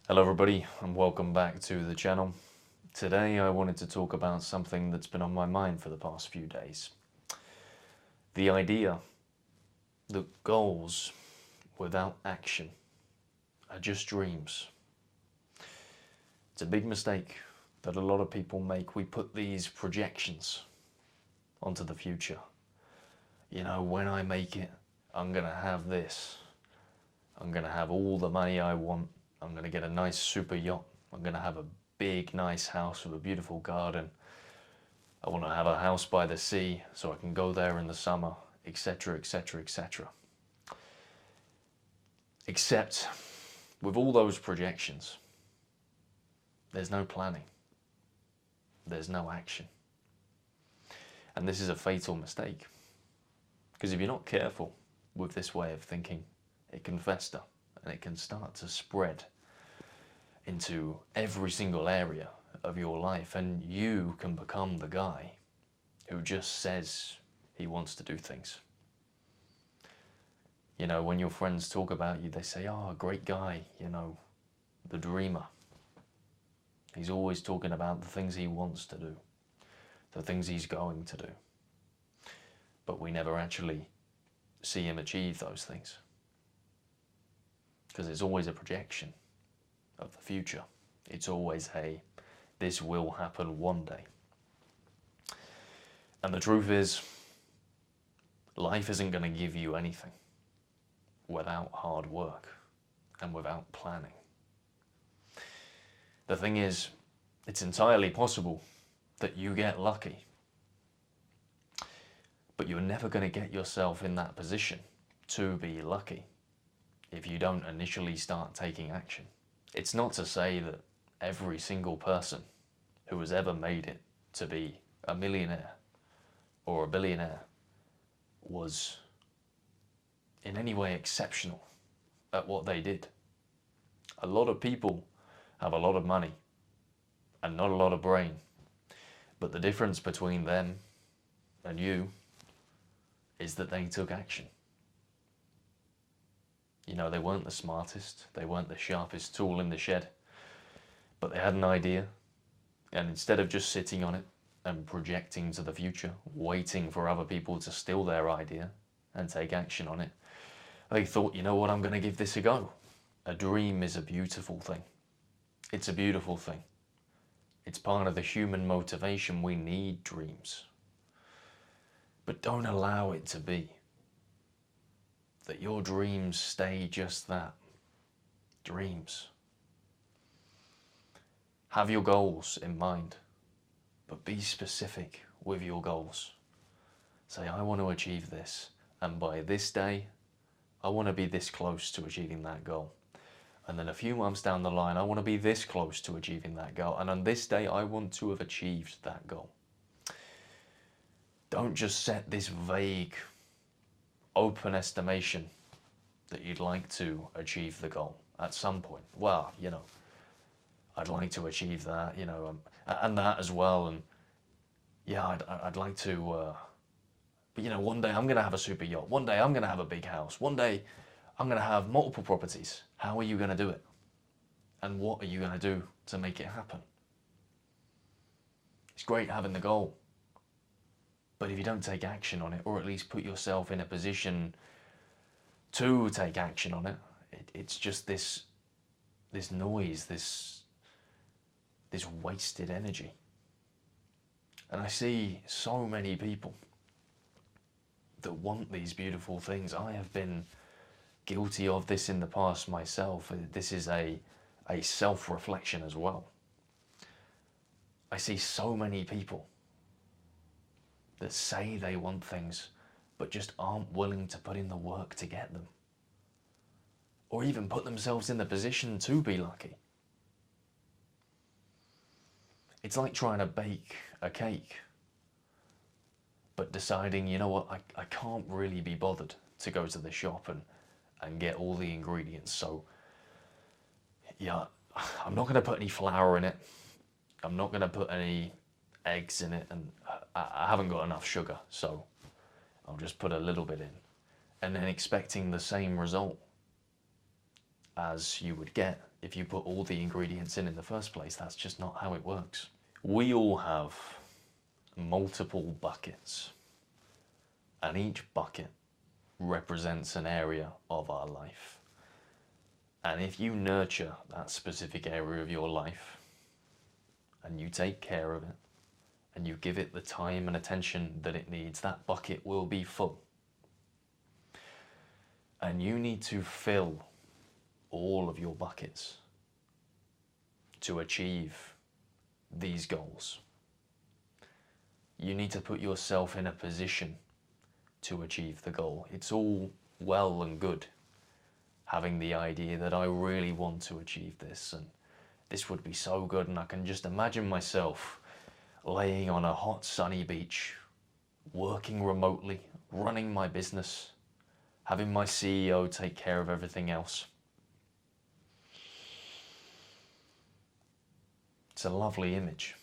Hello everybody and welcome back to the channel. Today I wanted to talk about something that's been on my mind for the past few days. The idea that goals without action are just dreams. It's a big mistake that a lot of people make. We put these projections onto the future. You know, when I make it, I'm gonna have this. I'm gonna have all the money I want. I'm gonna get a nice super yacht. I'm gonna have a big nice house with a beautiful garden. I want to have a house by the sea so I can go there in the summer, etc, etc, etc. Except with all those projections, there's no planning. There's no action. And this is a fatal mistake. Because if you're not careful with this way of thinking, it can fester and it can start to spread into every single area of your life, and you can become the guy who just says he wants to do things. You know, when your friends talk about you, they say, oh, great guy, you know, the dreamer. He's always talking about the things he wants to do, the things he's going to do. But we never actually see him achieve those things. Because it's always a projection of the future. It's always, hey, this will happen one day. And the truth is, life isn't going to give you anything without hard work and without planning. The thing is, it's entirely possible that you get lucky, but you're never going to get yourself in that position to be lucky if you don't initially start taking action. It's not to say that every single person who has ever made it to be a millionaire or a billionaire was in any way exceptional at what they did. A lot of people have a lot of money and not a lot of brain, but the difference between them and you is that they took action. You know, they weren't the smartest, they weren't the sharpest tool in the shed, but they had an idea, and instead of just sitting on it and projecting to the future, waiting for other people to steal their idea and take action on it, they thought, you know what, I'm going to give this a go. A dream is a beautiful thing. It's a beautiful thing. It's part of the human motivation. We need dreams. But don't allow it to be that your dreams stay just that, dreams. Have your goals in mind, but be specific with your goals. Say, I want to achieve this, and by this day, I want to be this close to achieving that goal. And then a few months down the line, I want to be this close to achieving that goal. And on this day, I want to have achieved that goal. Don't just set this vague, open estimation that you'd like to achieve the goal at some point. Well, you know, I'd like to achieve that, you know, and that as well. And yeah, I'd like to, but you know, one day I'm going to have a super yacht. One day I'm going to have a big house. One day I'm going to have multiple properties. How are you going to do it? And what are you going to do to make it happen? It's great having the goal, but if you don't take action on it, or at least put yourself in a position to take action on it, it's just this noise, this wasted energy. And I see so many people that want these beautiful things. I have been guilty of this in the past myself. This is a self-reflection as well. I see so many people that say they want things, but just aren't willing to put in the work to get them, or even put themselves in the position to be lucky. It's like trying to bake a cake, but deciding, you know what, I can't really be bothered to go to the shop and get all the ingredients. So yeah, I'm not going to put any flour in it. I'm not going to put any eggs in it, and I haven't got enough sugar, so I'll just put a little bit in, and then expecting the same result. as you would get if you put all the ingredients in the first place. That's just not how it works. We all have multiple buckets, and each bucket represents an area of our life. And if you nurture that specific area of your life, and you take care of it, and you give it the time and attention that it needs, that bucket will be full. And you need to fill all of your buckets to achieve these goals. You need to put yourself in a position to achieve the goal. It's all well and good having the idea that I really want to achieve this, and this would be so good, and I can just imagine myself laying on a hot sunny beach, working remotely, running my business, having my CEO take care of everything else. It's a lovely image.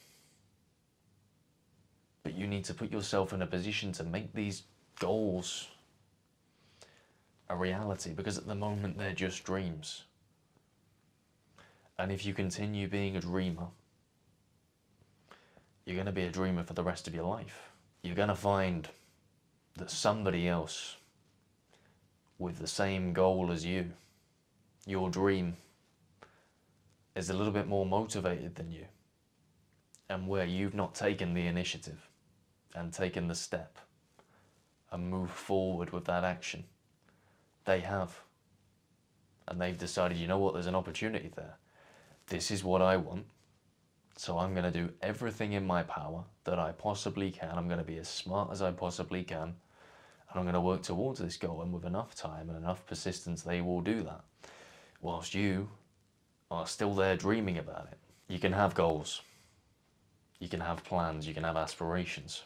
But you need to put yourself in a position to make these goals a reality, because at the moment they're just dreams. And if you continue being a dreamer, you're going to be a dreamer for the rest of your life. You're going to find that somebody else with the same goal as you, your dream, is a little bit more motivated than you. And where you've not taken the initiative and taken the step and moved forward with that action, they have. And they've decided, you know what, there's an opportunity there. This is what I want. So I'm going to do everything in my power that I possibly can. I'm going to be as smart as I possibly can. And I'm going to work towards this goal. And with enough time and enough persistence, they will do that. Whilst you are still there dreaming about it. You can have goals. You can have plans. You can have aspirations.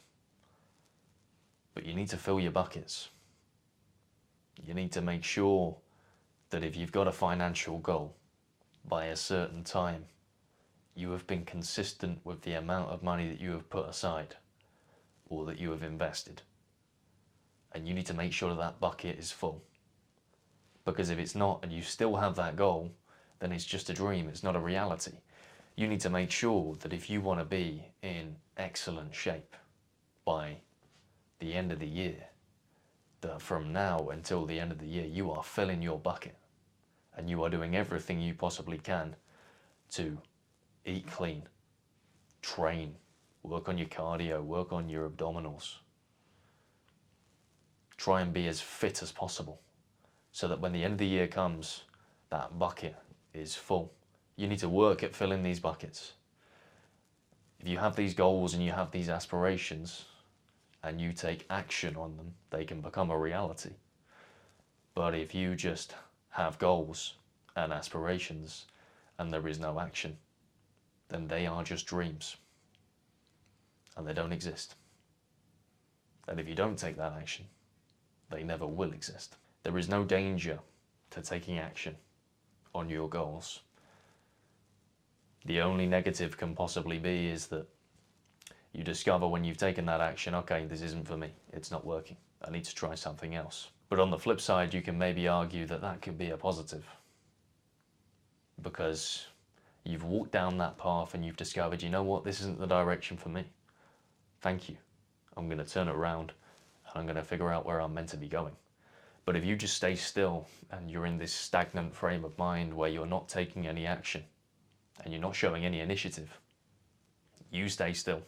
But you need to fill your buckets. You need to make sure that if you've got a financial goal by a certain time, you have been consistent with the amount of money that you have put aside or that you have invested. And you need to make sure that that bucket is full. Because if it's not and you still have that goal, then it's just a dream, it's not a reality. You need to make sure that if you want to be in excellent shape by the end of the year, that from now until the end of the year, you are filling your bucket and you are doing everything you possibly can to eat clean, train, work on your cardio, work on your abdominals. Try and be as fit as possible so that when the end of the year comes, that bucket is full. You need to work at filling these buckets. If you have these goals and you have these aspirations and you take action on them, they can become a reality. But if you just have goals and aspirations and there is no action, then they are just dreams and they don't exist. And if you don't take that action, they never will exist. There is no danger to taking action on your goals. The only negative can possibly be is that you discover when you've taken that action, okay, this isn't for me, it's not working, I need to try something else. But on the flip side, you can maybe argue that that could be a positive, because you've walked down that path and you've discovered, you know what, this isn't the direction for me. Thank you. I'm going to turn it around and I'm going to figure out where I'm meant to be going. But if you just stay still and you're in this stagnant frame of mind where you're not taking any action and you're not showing any initiative, you stay still.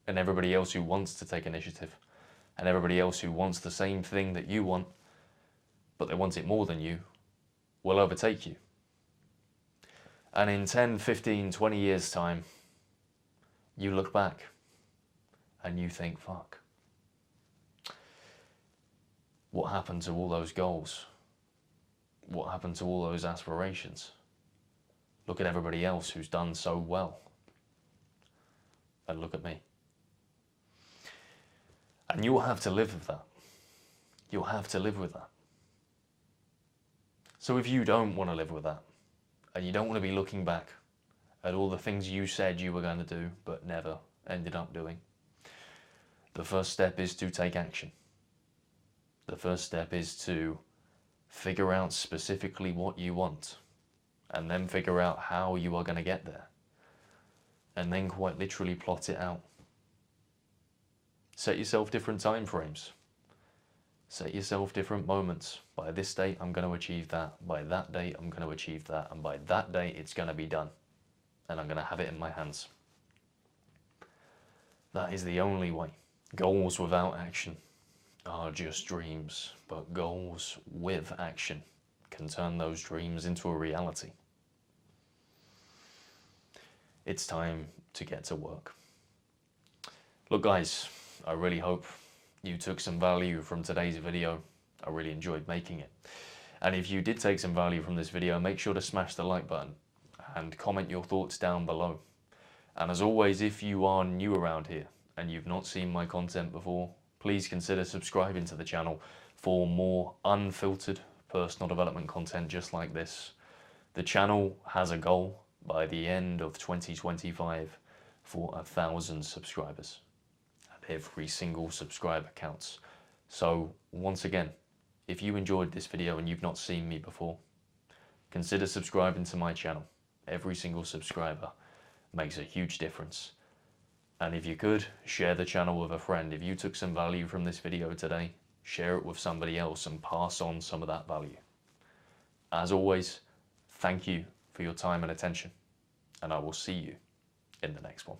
And everybody else who wants to take initiative and everybody else who wants the same thing that you want, but they want it more than you, will overtake you. And in 10, 15, 20 years' time, you look back and you think, fuck, what happened to all those goals? What happened to all those aspirations? Look at everybody else who's done so well. And look at me. And you'll have to live with that. You'll have to live with that. So if you don't want to live with that, and you don't want to be looking back at all the things you said you were going to do, but never ended up doing, the first step is to take action. The first step is to Figure out specifically what you want, and then figure out how you are going to get there. And then quite literally plot it out. Set yourself different time frames. Set yourself different moments. By this date, I'm going to achieve that. By that date, I'm going to achieve that. And by that date, it's going to be done. And I'm going to have it in my hands. That is the only way. Goals without action are just dreams, but goals with action can turn those dreams into a reality. It's time to get to work. Look guys, I really hope you took some value from today's video. I really enjoyed making it. And if you did take some value from this video, make sure to smash the like button and comment your thoughts down below. And as always, if you are new around here and you've not seen my content before, please consider subscribing to the channel for more unfiltered personal development content just like this. The channel has a goal by the end of 2025 for 1,000 subscribers. And every single subscriber counts. So once again, if you enjoyed this video and you've not seen me before, consider subscribing to my channel. Every single subscriber makes a huge difference. And if you could, share the channel with a friend. If you took some value from this video today, share it with somebody else and pass on some of that value. As always, thank you for your time and attention, and I will see you in the next one.